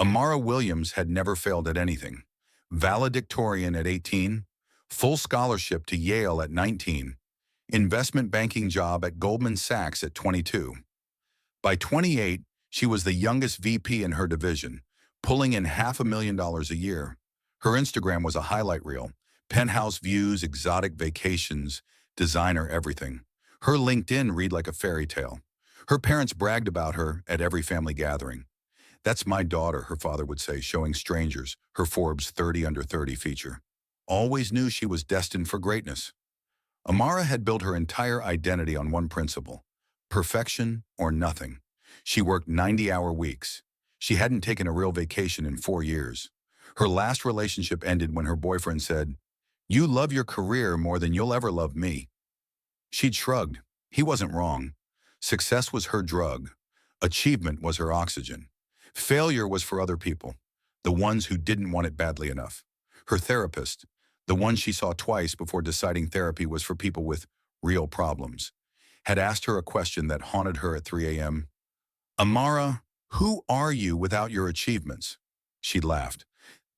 Amara Williams had never failed at anything. Valedictorian at 18, full scholarship to Yale at 19, investment banking job at Goldman Sachs at 22. By 28, she was the youngest VP in her division, pulling in $500,000 a year. Her Instagram was a highlight reel, penthouse views, exotic vacations, designer everything. Her LinkedIn read like a fairy tale. Her parents bragged about her at every family gathering. "That's my daughter," her father would say, showing strangers her Forbes 30 under 30 feature. Always knew she was destined for greatness. Amara had built her entire identity on one principle: perfection or nothing. She worked 90-hour weeks. She hadn't taken a real vacation in 4 years. Her last relationship ended when her boyfriend said, "You love your career more than you'll ever love me." She'd shrugged. He wasn't wrong. Success was her drug. Achievement was her oxygen. Failure was for other people, the ones who didn't want it badly enough. Her therapist, the one she saw twice before deciding therapy was for people with real problems, had asked her a question that haunted her at 3 a.m. "Amara, who are you without your achievements?" She'd laughed.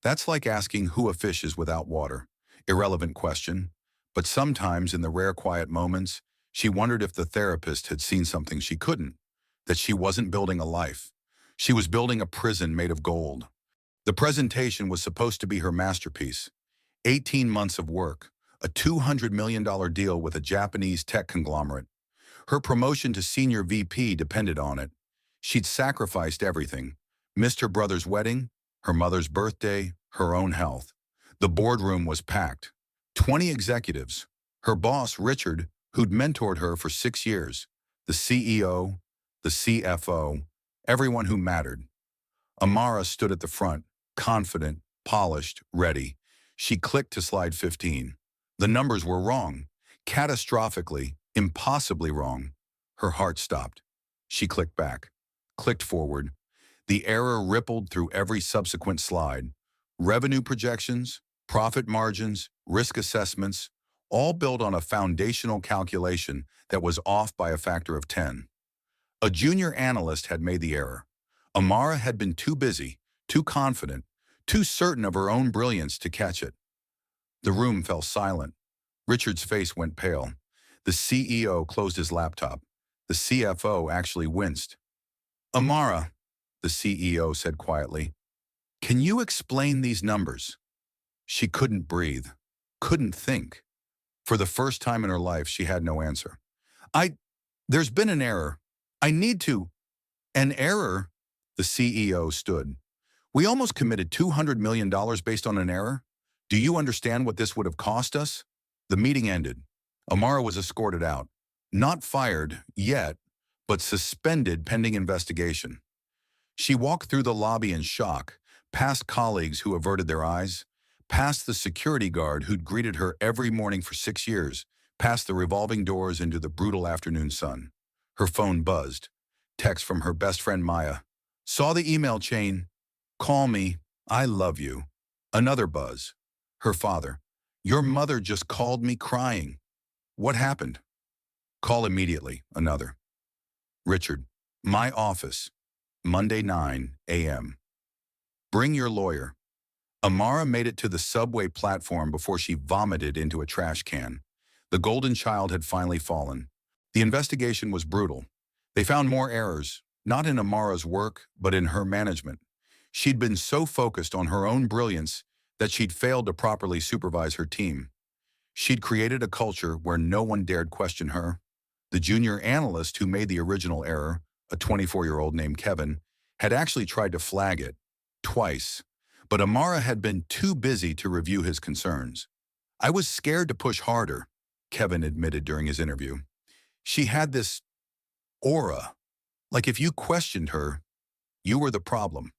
That's like asking who a fish is without water. Irrelevant question. But sometimes in the rare quiet moments, she wondered if the therapist had seen something she couldn't, that she wasn't building a life. She was building a prison made of gold. The presentation was supposed to be her masterpiece. 18 months of work, a $200 million deal with a Japanese tech conglomerate. Her promotion to senior VP depended on it. She'd sacrificed everything. Missed her brother's wedding, her mother's birthday, her own health. The boardroom was packed. 20 executives. Her boss, Richard, who'd mentored her for 6 years. The CEO, the CFO, everyone who mattered. Amara stood at the front, confident, polished, ready. She clicked to slide 15. The numbers were wrong. Catastrophically, impossibly wrong. Her heart stopped. She clicked back, clicked forward. The error rippled through every subsequent slide. Revenue projections, profit margins, risk assessments, all built on a foundational calculation that was off by a factor of 10. A junior analyst had made the error. Amara had been too busy, too confident, too certain of her own brilliance to catch it. The room fell silent. Richard's face went pale. The CEO closed his laptop. The CFO actually winced. "Amara," the CEO said quietly, "can you explain these numbers?" She couldn't breathe, couldn't think. For the first time in her life, she had no answer. There's been an error. I need to." "An error?" The CEO stood. "We almost committed $200 million based on an error. Do you understand what this would have cost us?" The meeting ended. Amara was escorted out. Not fired yet, but suspended pending investigation. She walked through the lobby in shock, past colleagues who averted their eyes, past the security guard who'd greeted her every morning for 6 years, past the revolving doors into the brutal afternoon sun. Her phone buzzed. Text from her best friend Maya. "Saw the email chain. Call me. I love you." Another buzz. Her father. "Your mother just called me crying." "What happened?" "Call immediately." Another. Richard. "My office. Monday 9 a.m. Bring your lawyer." Amara made it to the subway platform before she vomited into a trash can. The golden child had finally fallen. The investigation was brutal. They found more errors, not in Amara's work, but in her management. She'd been so focused on her own brilliance that she'd failed to properly supervise her team. She'd created a culture where no one dared question her. The junior analyst who made the original error, a 24-year-old named Kevin, had actually tried to flag it, twice. But Amara had been too busy to review his concerns. "I was scared to push harder," Kevin admitted during his interview. She had this aura, like if you questioned her, you were the problem.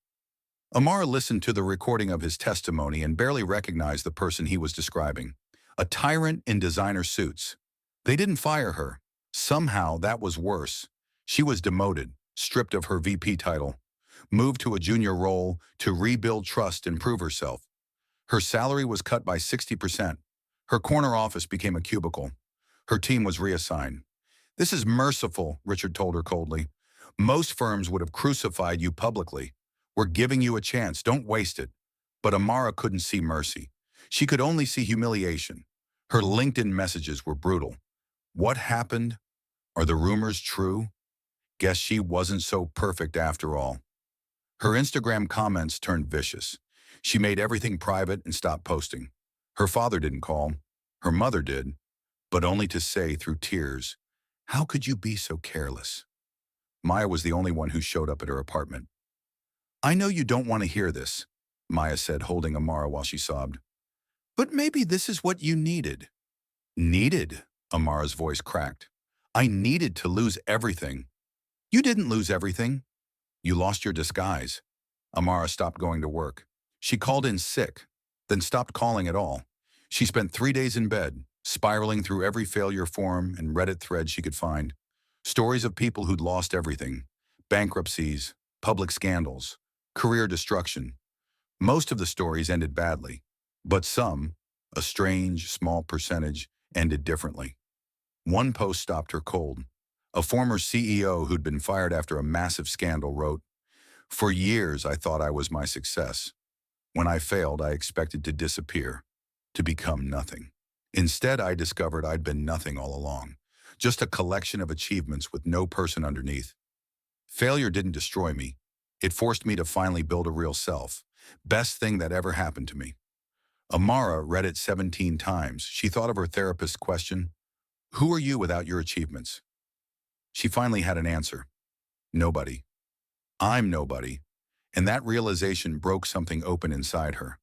Amara listened to the recording of his testimony and barely recognized the person he was describing. A tyrant in designer suits. They didn't fire her. Somehow that was worse. She was demoted, stripped of her VP title, moved to a junior role to rebuild trust and prove herself. Her salary was cut by 60%. Her corner office became a cubicle. Her team was reassigned. "This is merciful," Richard told her coldly. "Most firms would have crucified you publicly. We're giving you a chance. Don't waste it. But Amara couldn't see mercy. She could only see humiliation. Her LinkedIn messages were brutal. What happened? Are the rumors true? Guess she wasn't so perfect after all. Her Instagram comments turned vicious. She made everything private and stopped posting. Her father didn't call. Her mother did, but only to say through tears, "How could you be so careless?" Maya was the only one who showed up at her apartment. "I know you don't want to hear this," Maya said, holding Amara while she sobbed. "But maybe this is what you needed." Needed? Amara's voice cracked. "I needed to lose everything." "You didn't lose everything. You lost your disguise." Amara stopped going to work. She called in sick, then stopped calling at all. She spent 3 days in bed, spiraling through every failure forum and Reddit thread she could find. Stories of people who'd lost everything. Bankruptcies, public scandals, career destruction. Most of the stories ended badly, but some, a strange, small percentage, ended differently. One post stopped her cold. A former CEO who'd been fired after a massive scandal wrote, "For years I thought I was my success. When I failed, I expected to disappear, to become nothing. Instead, I discovered I'd been nothing all along, just a collection of achievements with no person underneath. Failure didn't destroy me. It forced me to finally build a real self. Best thing that ever happened to me." Amara read it 17 times. She thought of her therapist's question, "Who are you without your achievements?" She finally had an answer. Nobody. I'm nobody. And that realization broke something open inside her.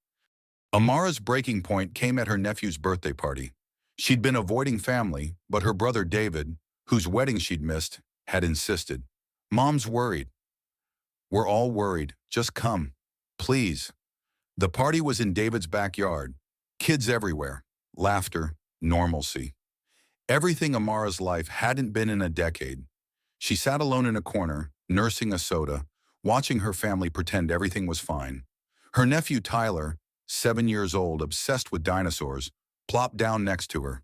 Amara's breaking point came at her nephew's birthday party. She'd been avoiding family, but her brother David, whose wedding she'd missed, had insisted. "Mom's worried." "We're all worried. Just come. Please." The party was in David's backyard. Kids everywhere. Laughter. Normalcy. Everything Amara's life hadn't been in a decade. She sat alone in a corner, nursing a soda, watching her family pretend everything was fine. Her nephew Tyler, 7 years old, obsessed with dinosaurs, plopped down next to her.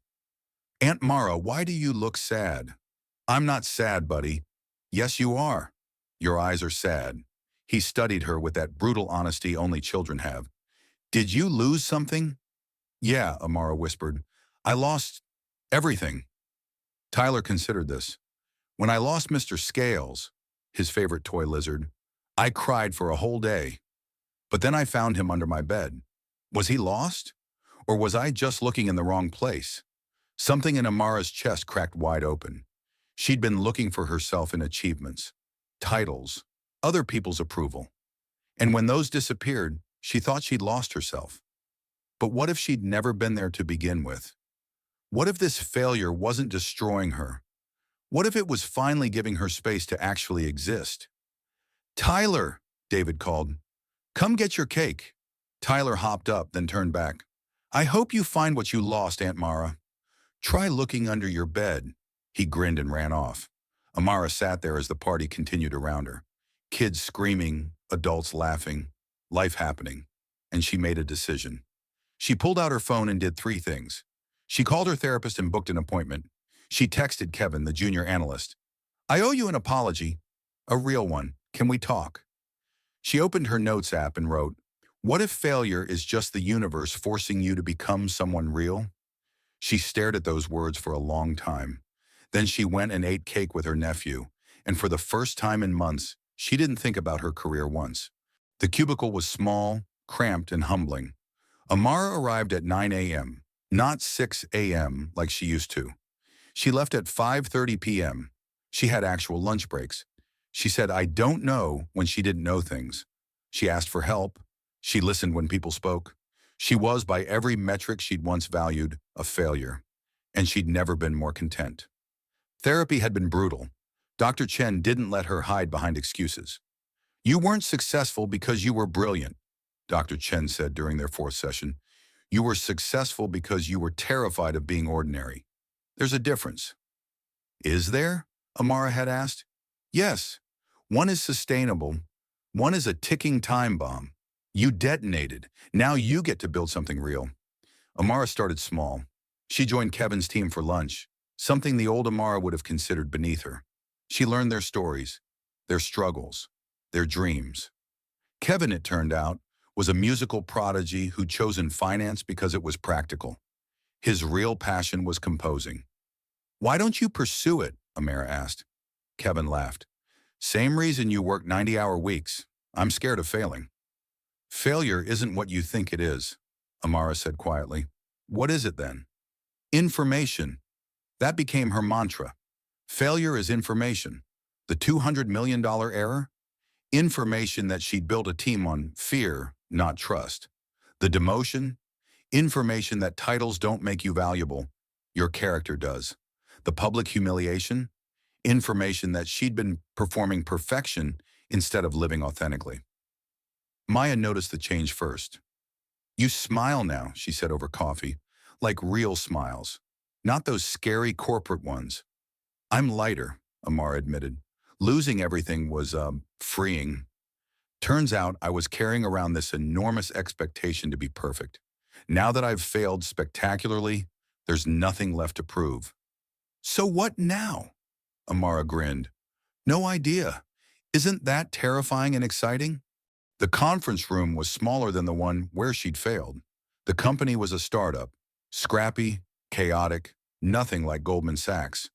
"Aunt Mara, why do you look sad?" "I'm not sad, buddy." "Yes, you are. Your eyes are sad." He studied her with that brutal honesty only children have. "Did you lose something?" "Yeah," Amara whispered. "I lost everything." Tyler considered this. "When I lost Mr. Scales," his favorite toy lizard, "I cried for a whole day. But then I found him under my bed. Was he lost? Or was I just looking in the wrong place?" Something in Amara's chest cracked wide open. She'd been looking for herself in achievements, titles, other people's approval. And when those disappeared, she thought she'd lost herself. But what if she'd never been there to begin with? What if this failure wasn't destroying her? What if it was finally giving her space to actually exist? "Tyler," David called. "Come get your cake." Tyler hopped up, then turned back. "I hope you find what you lost, Aunt Mara." "Try looking under your bed." He grinned and ran off. Amara sat there as the party continued around her. Kids screaming, adults laughing, life happening. And she made a decision. She pulled out her phone and did 3 things. She called her therapist and booked an appointment. She texted Kevin, the junior analyst. "I owe you an apology. A real one. Can we talk?" She opened her notes app and wrote, "What if failure is just the universe forcing you to become someone real?" She stared at those words for a long time. Then she went and ate cake with her nephew, and for the first time in months, she didn't think about her career once. The cubicle was small, cramped, and humbling. Amara arrived at 9 a.m., not 6 a.m. like she used to. She left at 5:30 p.m. She had actual lunch breaks. She said, "I don't know," when she didn't know things. She asked for help. She listened when people spoke. She was, by every metric she'd once valued, a failure. And she'd never been more content. Therapy had been brutal. Dr. Chen didn't let her hide behind excuses. "You weren't successful because you were brilliant," Dr. Chen said during their 4th session. "You were successful because you were terrified of being ordinary. There's a difference." "Is there?" Amara had asked. "Yes. One is sustainable. One is a ticking time bomb. You detonated. Now you get to build something real." Amara started small. She joined Kevin's team for lunch, something the old Amara would have considered beneath her. She learned their stories, their struggles, their dreams. Kevin, it turned out, was a musical prodigy who'd chosen finance because it was practical. His real passion was composing. "Why don't you pursue it?" Amara asked. Kevin laughed. "Same reason you work 90-hour weeks. I'm scared of failing." "Failure isn't what you think it is," Amara said quietly. "What is it then?" "Information." That became her mantra. Failure is information. The $200 million error? Information that she'd built a team on fear, not trust. The demotion? Information that titles don't make you valuable. Your character does. The public humiliation? Information that she'd been performing perfection instead of living authentically. Maya noticed the change first. "You smile now," she said over coffee, "like real smiles. Not those scary corporate ones." "I'm lighter," Amara admitted. "Losing everything was, freeing. Turns out I was carrying around this enormous expectation to be perfect. Now that I've failed spectacularly, there's nothing left to prove." "So what now?" Amara grinned. "No idea. Isn't that terrifying and exciting?" The conference room was smaller than the one where she'd failed. The company was a startup, scrappy, chaotic, nothing like Goldman Sachs.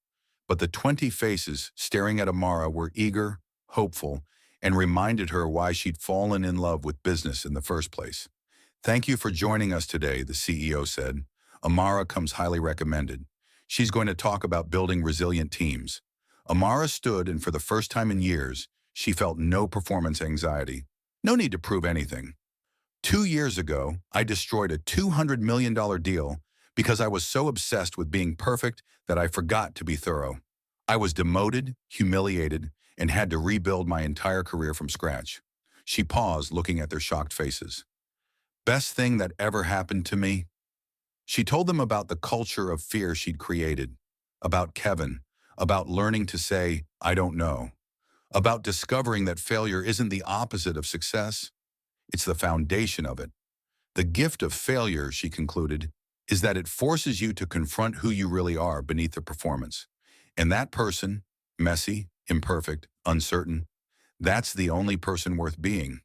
But the 20 faces staring at Amara were eager, hopeful, and reminded her why she'd fallen in love with business in the first place. "Thank you for joining us today," the CEO said. "Amara comes highly recommended. She's going to talk about building resilient teams." Amara stood, and for the first time in years, she felt no performance anxiety. No need to prove anything. 2 years ago, I destroyed a $200 million deal because I was so obsessed with being perfect that I forgot to be thorough. I was demoted, humiliated, and had to rebuild my entire career from scratch. She paused, looking at their shocked faces. "Best thing that ever happened to me?" She told them about the culture of fear she'd created, about Kevin, about learning to say, "I don't know," about discovering that failure isn't the opposite of success, it's the foundation of it. The gift of failure, she concluded, is that it forces you to confront who you really are beneath the performance. And that person, messy, imperfect, uncertain, that's the only person worth being.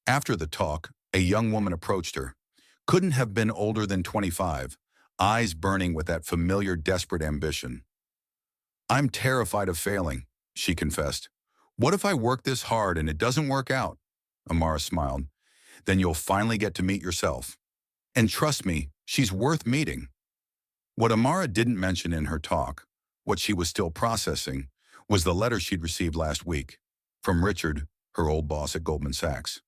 After the talk, a young woman approached her. Couldn't have been older than 25, eyes burning with that familiar desperate ambition. "I'm terrified of failing," she confessed. "What if I work this hard and it doesn't work out?" Amara smiled. "Then you'll finally get to meet yourself. And trust me, she's worth meeting." What Amara didn't mention in her talk, what she was still processing, was the letter she'd received last week from Richard, her old boss at Goldman Sachs.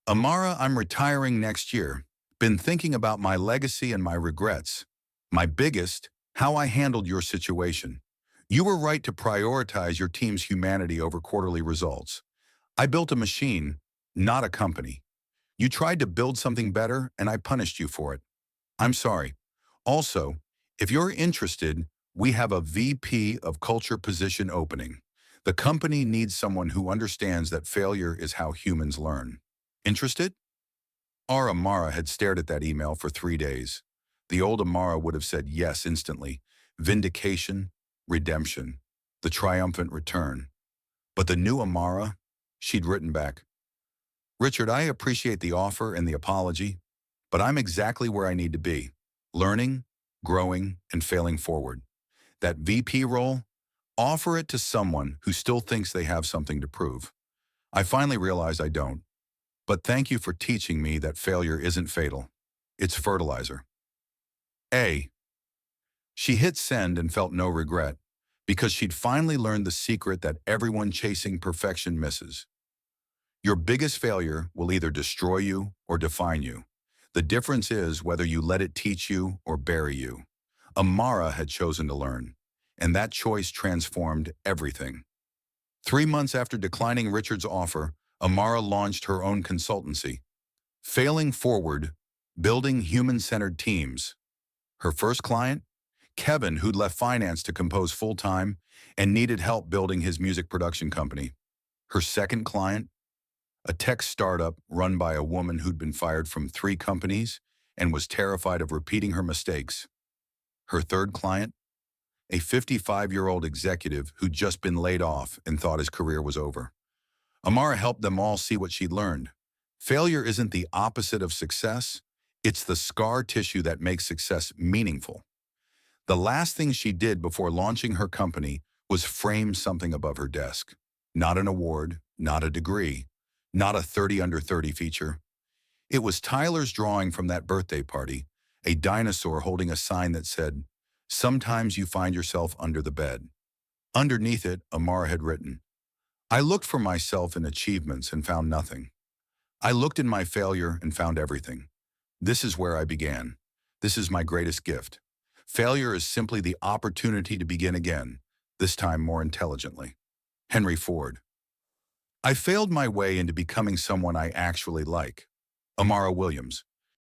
"Amara, I'm retiring next year. Been thinking about my legacy and my regrets. My biggest, how I handled your situation. You were right to prioritize your team's humanity over quarterly results. I built a machine, not a company. You tried to build something better, and I punished you for it. I'm sorry. Also, if you're interested, we have a VP of Culture position opening. The company needs someone who understands that failure is how humans learn. Interested?" Our Amara had stared at that email for 3 days. The old Amara would have said yes instantly. Vindication, redemption, the triumphant return. But the new Amara, she'd written back, "Richard, I appreciate the offer and the apology, but I'm exactly where I need to be, learning, growing, and failing forward. That VP role, offer it to someone who still thinks they have something to prove. I finally realized I don't. But thank you for teaching me that failure isn't fatal. It's fertilizer." A. She hit send and felt no regret, because she'd finally learned the secret that everyone chasing perfection misses. Your biggest failure will either destroy you or define you. The difference is whether you let it teach you or bury you. Amara had chosen to learn, and that choice transformed everything. 3 months after declining Richard's offer, Amara launched her own consultancy, Failing Forward, Building Human-Centered Teams. Her first client? Kevin, who'd left finance to compose full-time and needed help building his music production company. Her second client? A tech startup run by a woman who'd been fired from 3 companies and was terrified of repeating her mistakes. Her third client? A 55-year-old executive who'd just been laid off and thought his career was over. Amara helped them all see what she'd learned. Failure isn't the opposite of success. It's the scar tissue that makes success meaningful. The last thing she did before launching her company was frame something above her desk. Not an award, not a degree, not a 30 under 30 feature. It was Tyler's drawing from that birthday party, a dinosaur holding a sign that said, "Sometimes you find yourself under the bed." Underneath it, Amara had written, "I looked for myself in achievements and found nothing. I looked in my failure and found everything. This is where I began. This is my greatest gift. Failure is simply the opportunity to begin again, this time more intelligently." Henry Ford. I failed my way into becoming someone I actually like. Amara Williams.